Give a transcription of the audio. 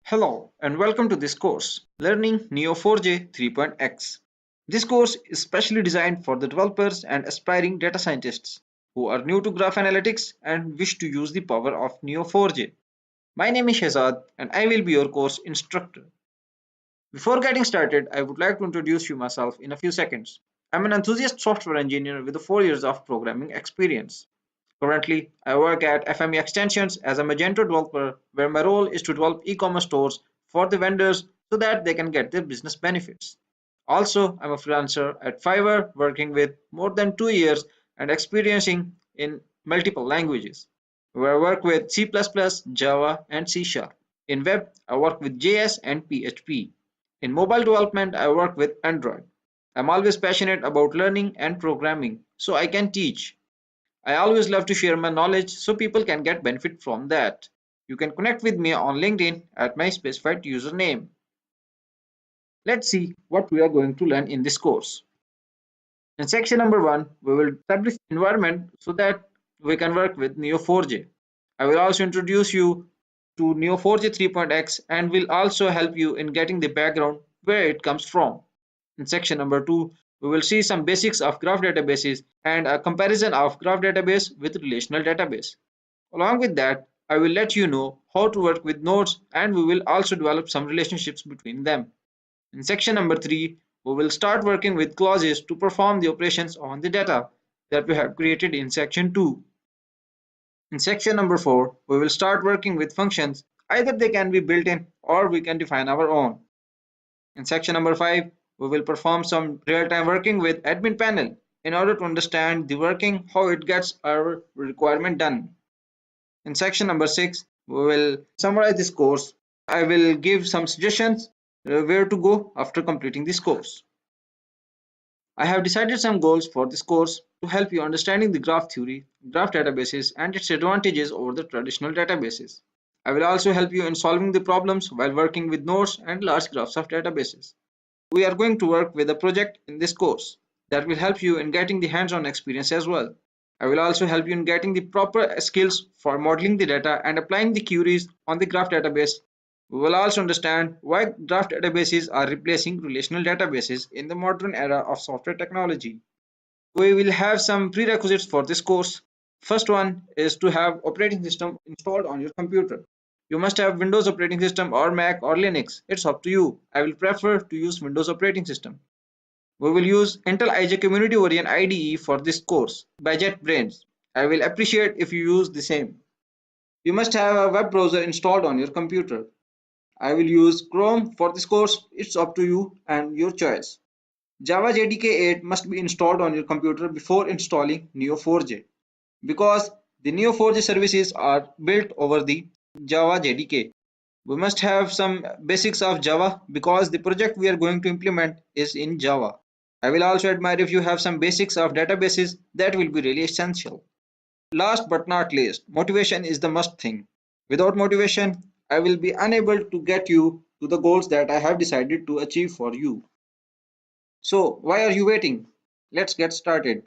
Hello and welcome to this course, Learning Neo4j 3.x. This course is specially designed for the developers and aspiring data scientists who are new to graph analytics and wish to use the power of Neo4j. My name is Shehzad and I will be your course instructor. Before getting started, I would like to introduce you myself in a few seconds. I'm an enthusiast software engineer with 4 years of programming experience. Currently, I work at FME Extensions as a Magento developer, where my role is to develop e-commerce stores for the vendors so that they can get their business benefits. Also, I'm a freelancer at Fiverr, working with more than 2 years and experiencing in multiple languages, where I work with C++, Java, and C Sharp. In web, I work with JS and PHP. In mobile development, I work with Android. I'm always passionate about learning and programming, so I can teach. I always love to share my knowledge so people can get benefit from that. You can connect with me on LinkedIn at my specified username. Let's see what we are going to learn in this course. In section number 1, we will establish environment so that we can work with Neo4j. I will also introduce you to Neo4j 3.x and will also help you in getting the background where it comes from. In section number 2, we will see some basics of graph databases and a comparison of graph database with relational database. Along with that, I will let you know how to work with nodes and we will also develop some relationships between them. In section number 3, we will start working with clauses to perform the operations on the data that we have created in section 2. In section number 4, we will start working with functions. Either they can be built in or we can define our own. In section number 5, we will perform some real-time working with admin panel in order to understand the working, how it gets our requirement done. In section number 6, we will summarize this course. I will give some suggestions where to go after completing this course. I have decided some goals for this course to help you understanding the graph theory, graph databases and its advantages over the traditional databases. I will also help you in solving the problems while working with nodes and large graphs of databases. We are going to work with a project in this course that will help you in getting the hands-on experience as well. I will also help you in getting the proper skills for modeling the data and applying the queries on the graph database. We will also understand why graph databases are replacing relational databases in the modern era of software technology. We will have some prerequisites for this course. First one is to have operating system installed on your computer. You must have Windows operating system or Mac or Linux. It's up to you. I will prefer to use Windows operating system. We will use Intel IJ Community Variant IDE for this course by JetBrains. I will appreciate if you use the same. You must have a web browser installed on your computer. I will use Chrome for this course. It's up to you and your choice. Java JDK 8 must be installed on your computer before installing Neo4j because the Neo4j services are built over the Java JDK. We must have some basics of Java because the project we are going to implement is in Java. I will also admire if you have some basics of databases. That will be really essential. Last but not least, motivation is the must thing. Without motivation, I will be unable to get you to the goals that I have decided to achieve for you. So, why are you waiting? Let's get started.